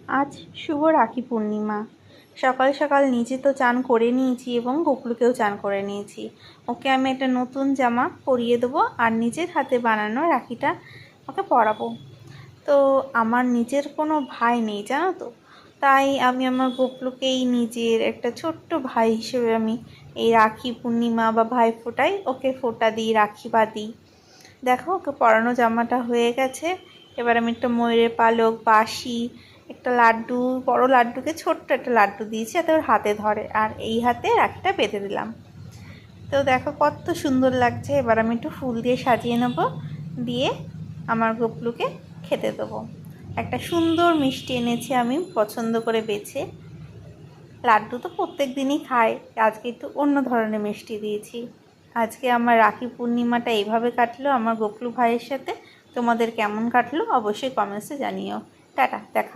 আজ শুভ রাখি পূর্ণিমা। সকাল সকাল নিজে তো চান করে নিয়েছি এবং গোকুলকেও চান করে নিয়েছি। ওকে আমি একটা নতুন জামা পরিয়ে দেবো আর নিজের হাতে বানানো রাখিটা ওকে পরাবো। তো আমার নিজের কোনো ভাই নেই জানো তো, তাই আমি আমার গোকুলকেই নিজের একটা ছোট্ট ভাই হিসেবে আমি এই রাখি পূর্ণিমা বা ভাই ফোঁটায় ওকে ফোঁটা দিই, রাখি বাঁধি। দেখো ওকে পরানো জামাটা হয়ে গেছে। এবার আমি একটা ময়ূরের পালক, বাঁশি, একটা লাড্ডু, বড় লাড্ডুকে ছোট্ট একটা লাড্ডু দিয়েছি যাতে ওর হাতে ধরে, আর এই হাতে রাখিটা বেঁধে দিলাম। তো দেখো কত সুন্দর লাগছে। এবার আমি একটু ফুল দিয়ে সাজিয়ে নেব, দিয়ে আমার গোপলুকে খেতে দেবো। একটা সুন্দর মিষ্টি এনেছি আমি পছন্দ করে বেছে। লাড্ডু তো প্রত্যেক দিনই খায়, আজকে একটু অন্য ধরনের মিষ্টি দিয়েছি। আজকে আমার রাখি পূর্ণিমাটা এইভাবে কাটলো আমার গোপলু ভাইয়ের সাথে। তোমাদের কেমন কাটলো অবশ্যই কমেন্টসে জানিও। টাটা, দেখা।